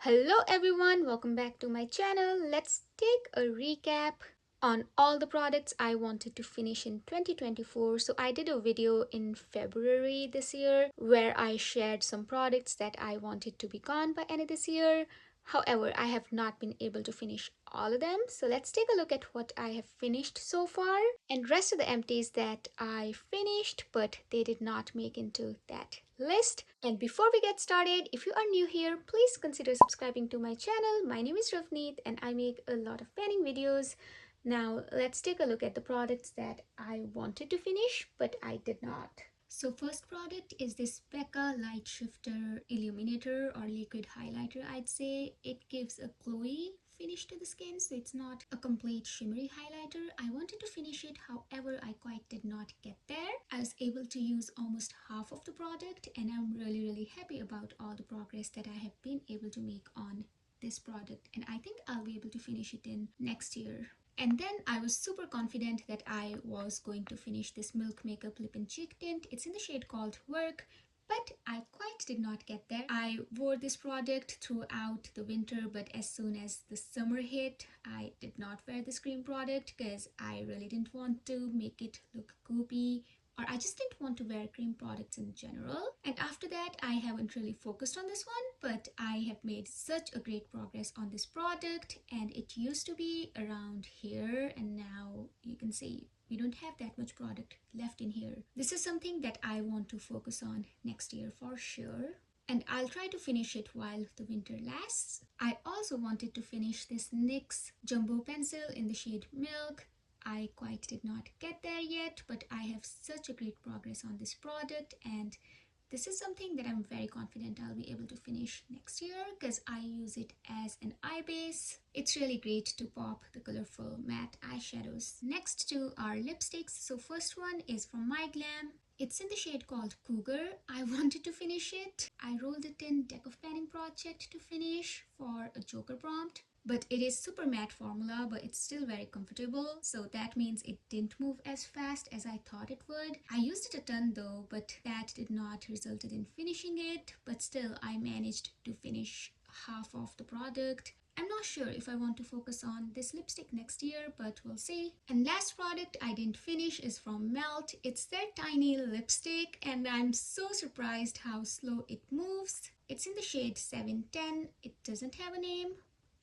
Hello everyone, welcome back to my channel. Let's take a recap on all the products I wanted to finish in 2024. So I did a video in February this year where I shared some products that I wanted to be gone by end of this year. However, I have not been able to finish all of them. So let's take a look at what I have finished so far and rest of the empties that I finished but they did not make into that list. And before we get started, if you are new here, please consider subscribing to my channel. My name is Ravneet and I make a lot of panning videos. Now let's take a look at the products that I wanted to finish but I did not. So first product is this Becca Light Shifter Illuminator or Liquid Highlighter. I'd say it gives a glowy finish to the skin, so it's not a complete shimmery highlighter. I wanted to finish it, however I quite did not get there. I was able to use almost half of the product and I'm really happy about all the progress that I have been able to make on this product, and I think I'll be able to finish it in next year. And then I was super confident that I was going to finish this Milk Makeup Lip and Cheek Tint. It's in the shade called Work, but I quite did not get there. I wore this product throughout the winter, but as soon as the summer hit, I did not wear this cream product because I really didn't want to make it look goopy, or I just didn't want to wear cream products in general. And after that, I haven't really focused on this one, but I have made such a great progress on this product, and it used to be around here and now you can see we don't have that much product left in here. This is something that I want to focus on next year for sure, and I'll try to finish it while the winter lasts. I also wanted to finish this NYX Jumbo Pencil in the shade Milk. I quite did not get there yet, but I have such a great progress on this product, and this is something that I'm very confident I'll be able to finish next year because I use it as an eye base. It's really great to pop the colorful matte eyeshadows. Next two are lipsticks. So first one is from My Glam. It's in the shade called Cougar. I wanted to finish it. I rolled it in Deck of Panning project to finish for a Joker prompt. But it is super matte formula, but it's still very comfortable, so that means it didn't move as fast as I thought it would. I used it a ton though, but that did not result in finishing it, but still I managed to finish half of the product. I'm not sure if I want to focus on this lipstick next year, but we'll see. And last product I didn't finish is from Melt. It's their tiny lipstick and I'm so surprised how slow it moves. It's in the shade 710. It doesn't have a name.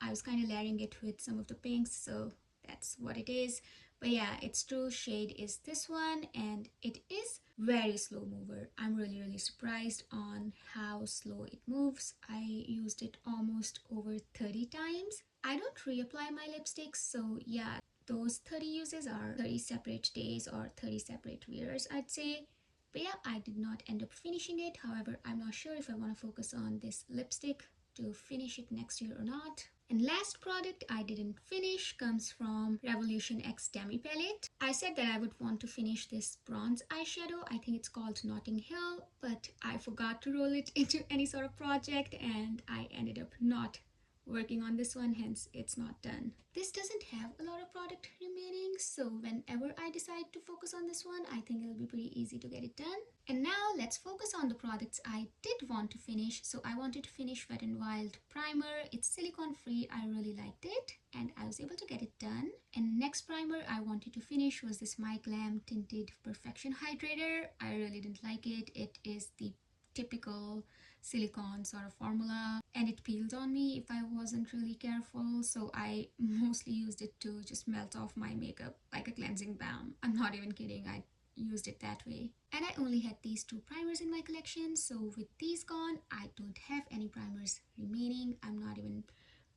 I was kind of layering it with some of the pinks, so that's what it is. But yeah, its true shade is this one, and it is very slow mover. I'm really surprised on how slow it moves. I used it almost over 30 times. I don't reapply my lipsticks, so yeah, those 30 uses are 30 separate days or 30 separate wears, I'd say. But yeah, I did not end up finishing it. However, I'm not sure if I want to focus on this lipstick to finish it next year or not. And last product I didn't finish comes from Revolution X Demi Palette. I said that I would want to finish this bronze eyeshadow. I think it's called Notting Hill, but I forgot to roll it into any sort of project and I ended up not working on this one, hence it's not done. This doesn't have a lot of product remaining, so whenever I decide to focus on this one, I think it'll be pretty easy to get it done. And now let's focus on the products I did want to finish. So I wanted to finish Wet n Wild primer. It's silicone free. I really liked it and I was able to get it done. And next primer I wanted to finish was this My Glam Tinted Perfection Hydrator. I really didn't like it. It is the typical silicone sort of formula and it peeled on me if I wasn't really careful, so I mostly used it to just melt off my makeup like a cleansing balm. I'm not even kidding, I used it that way. And I only had these two primers in my collection, so with these gone I don't have any primers remaining. I'm not even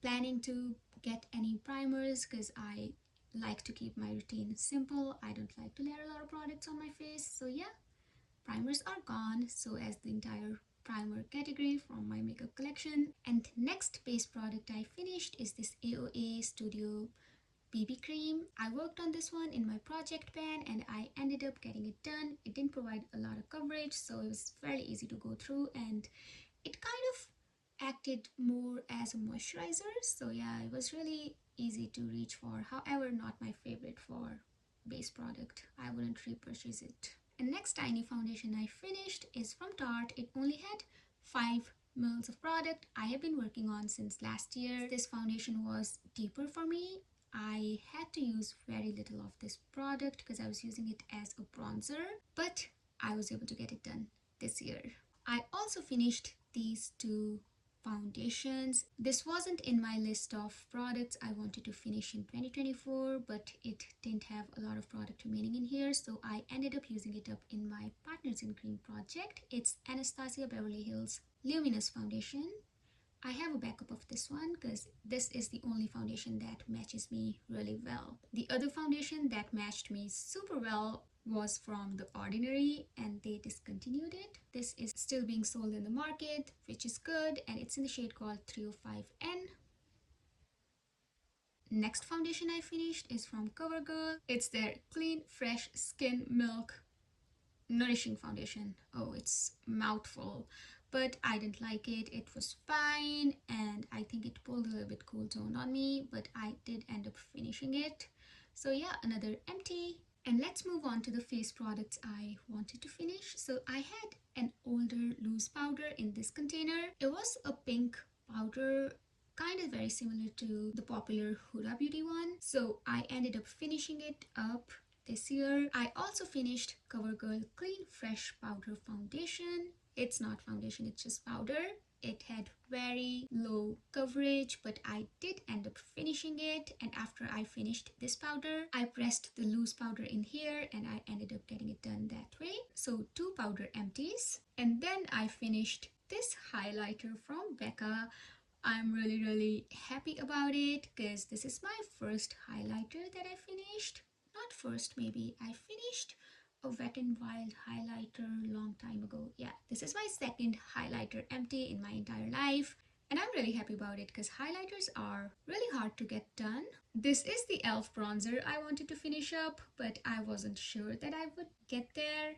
planning to get any primers because I like to keep my routine simple. I don't like to layer a lot of products on my face, so yeah, primers are gone, so as the entire primer category from my makeup collection. And next base product I finished is this AOA Studio BB cream. I worked on this one in my project pan and I ended up getting it done. It didn't provide a lot of coverage, so it was fairly easy to go through and it kind of acted more as a moisturizer, so yeah, it was really easy to reach for. However, not my favorite for base product. I wouldn't repurchase it. And next tiny foundation I finished is from Tarte. It only had 5 mils of product I have been working on since last year. This foundation was deeper for me. I had to use very little of this product because I was using it as a bronzer, but I was able to get it done this year. I also finished these two foundations. This wasn't in my list of products I wanted to finish in 2024, but it didn't have a lot of product remaining in here, so I ended up using it up in my Partners in Cream project. It's Anastasia Beverly Hills Luminous Foundation. I have a backup of this one because this is the only foundation that matches me really well. The other foundation that matched me super well was from The Ordinary, and they discontinued it. This is still being sold in the market, which is good, and it's in the shade called 305N. Next foundation I finished is from CoverGirl. It's their Clean Fresh Skin Milk Nourishing Foundation. Oh, it's mouthful, but I didn't like it. It was fine, and I think it pulled a little bit cool tone on me, but I did end up finishing it. So yeah, another empty. And let's move on to the face products I wanted to finish. So I had an older loose powder in this container. It was a pink powder, kind of very similar to the popular Huda Beauty one. So I ended up finishing it up this year. I also finished CoverGirl Clean Fresh Powder Foundation. It's not foundation, it's just powder. It had very low coverage, but I did end up finishing it, and after I finished this powder, I pressed the loose powder in here and I ended up getting it done that way. So 2 powder empties. And then I finished this highlighter from Becca. I'm really happy about it because this is my first highlighter that I finished. Not first, maybe. I finished a Wet n Wild highlighter long time ago. Yeah, this is my second highlighter empty in my entire life. And I'm really happy about it because highlighters are really hard to get done. This is the e.l.f. bronzer I wanted to finish up, but I wasn't sure that I would get there.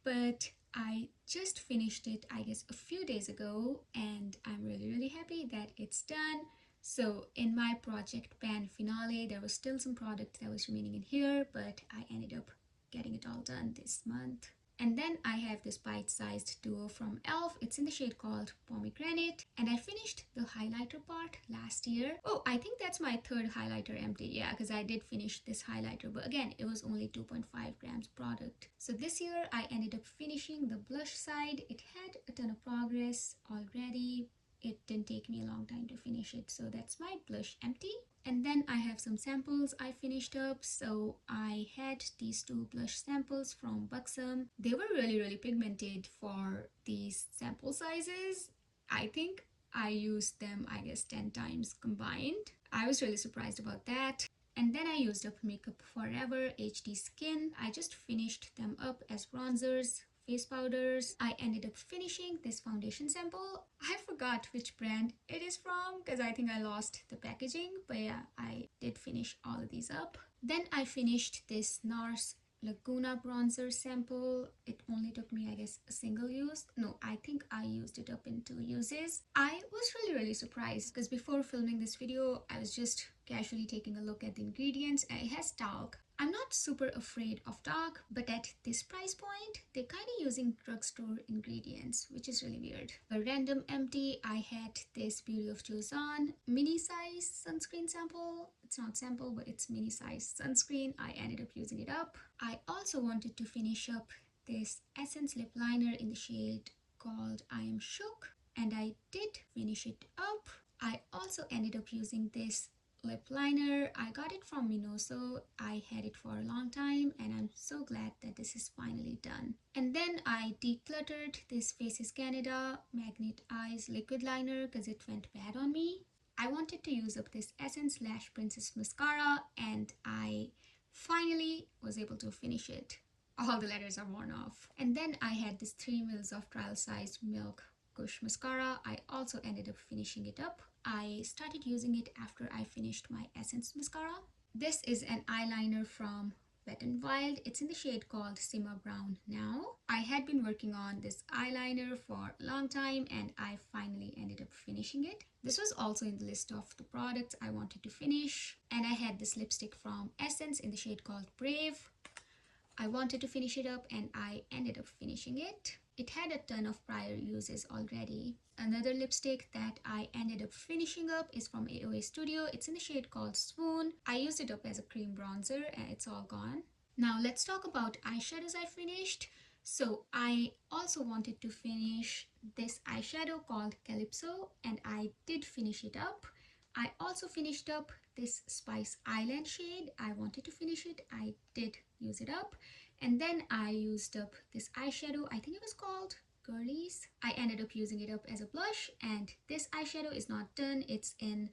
But I just finished it, I guess, a few days ago, and I'm really happy that it's done. So in my project pan finale, there was still some product that was remaining in here, but I ended up getting it all done this month. And then I have this bite-sized duo from e.l.f. It's in the shade called Pomegranate, and I finished the highlighter part last year. Oh, I think that's my third highlighter empty. Yeah, because I did finish this highlighter, but again, it was only 2.5 grams product. So this year I ended up finishing the blush side. It had a ton of progress already. It didn't take me a long time to finish it, so that's my blush empty. And then I have some samples I finished up. So I had these 2 blush samples from Buxom. They were really pigmented for these sample sizes. I think I used them, I guess, 10 times combined. I was really surprised about that. And then I used up Makeup Forever HD Skin. I just finished them up as bronzers, face powders. I ended up finishing this foundation sample. I forgot which brand it is from because I think I lost the packaging, but yeah, I did finish all of these up. Then I finished this NARS Laguna bronzer sample. It only took me, I guess, a single use. No, I think I used it up in 2 uses. I was really surprised because before filming this video, I was just casually taking a look at the ingredients, and it has talc. I'm not super afraid of talc, but at this price point, they're kind of using drugstore ingredients, which is really weird. A random empty, I had this Beauty of Joseon mini size sunscreen sample. It's not sample, but it's mini size sunscreen. I ended up using it up. I also wanted to finish up this Essence lip liner in the shade called I Am Shook, and I did finish it up. I also ended up using this lip liner. I got it from Minoso. I had it for a long time, and I'm so glad that this is finally done. And then I decluttered this Faces Canada Magnet Eyes liquid liner because it went bad on me. I wanted to use up this Essence Lash Princess mascara, and I finally was able to finish it. All the letters are worn off. And then I had this 3 mils of trial size Milk Kush mascara. I also ended up finishing it up. I started using it after I finished my Essence mascara. This is an eyeliner from Wet n Wild. It's in the shade called Simma Brown Now. I had been working on this eyeliner for a long time, and I finally ended up finishing it. This was also in the list of the products I wanted to finish. And I had this lipstick from Essence in the shade called Brave. I wanted to finish it up, and I ended up finishing it. it had a ton of prior uses already. Another lipstick that I ended up finishing up is from AOA Studio. It's in the shade called Swoon. I used it up as a cream bronzer and it's all gone. Now let's talk about eyeshadows I finished. So I also wanted to finish this eyeshadow called Calypso and I did finish it up. I also finished up this Spice Island shade. I wanted to finish it. I did use it up. And then I used up this eyeshadow. I think it was called Girlies. I ended up using it up as a blush and this eyeshadow is not done. It's in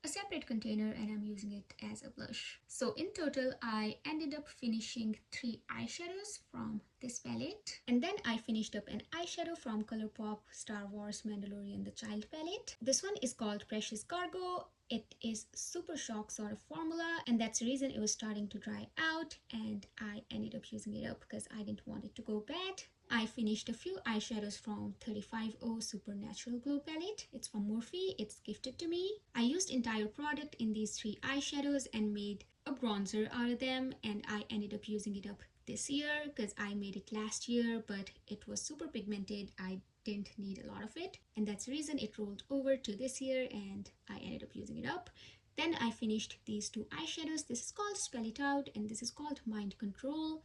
a separate container and I'm using it as a blush. So in total, I ended up finishing 3 eyeshadows from this palette. And then I finished up an eyeshadow from Colourpop Star Wars Mandalorian the Child palette. This one is called Precious Cargo. It is super shock sort of formula and that's the reason it was starting to dry out and I ended up using it up because I didn't want it to go bad. I finished a few eyeshadows from 350 Supernatural Glow palette. It's from Morphe. It's gifted to me. I used entire product in these 3 eyeshadows and made a bronzer out of them and I ended up using it up this year because I made it last year but it was super pigmented. I didn't need a lot of it and that's the reason it rolled over to this year and I ended up using it up. Then I finished these 2 eyeshadows. This is called Spell It Out and this is called Mind Control.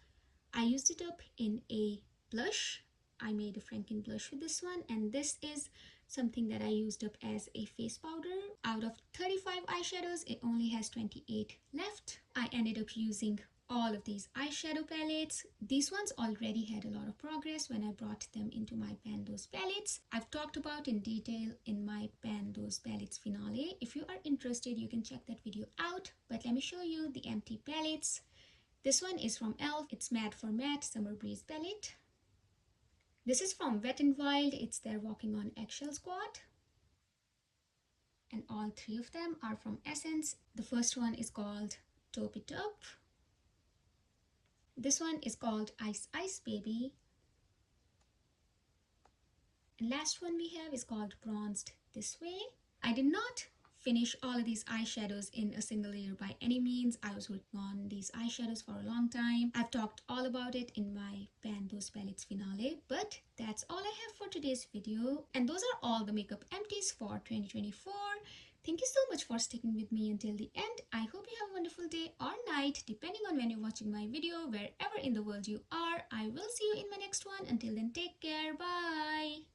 I used it up in a blush. I made a Franken blush with this one and this is something that I used up as a face powder. Out of 35 eyeshadows, it only has 28 left. I ended up using all of these eyeshadow palettes. These ones already had a lot of progress when I brought them into my Pan Those Palettes. I've talked about in detail in my Pan Those Palettes finale. If you are interested, you can check that video out. But let me show you the empty palettes. This one is from e.l.f. It's Matte for Matte Summer Breeze palette. This is from Wet n Wild. It's their Walking on Eggshell Squad. And all 3 of them are from Essence. The first one is called Taupe It Up. This one is called Ice Ice Baby. And last one we have is called Bronzed This Way. I did not finish all of these eyeshadows in a single layer by any means. I was working on these eyeshadows for a long time. I've talked all about it in my Pan Those Palettes finale, but that's all I have for today's video. And those are all the makeup empties for 2024. Thank you so much for sticking with me until the end. I hope you have a wonderful day or night, depending on when you're watching my video, wherever in the world you are. I will see you in my next one. Until then, take care. Bye.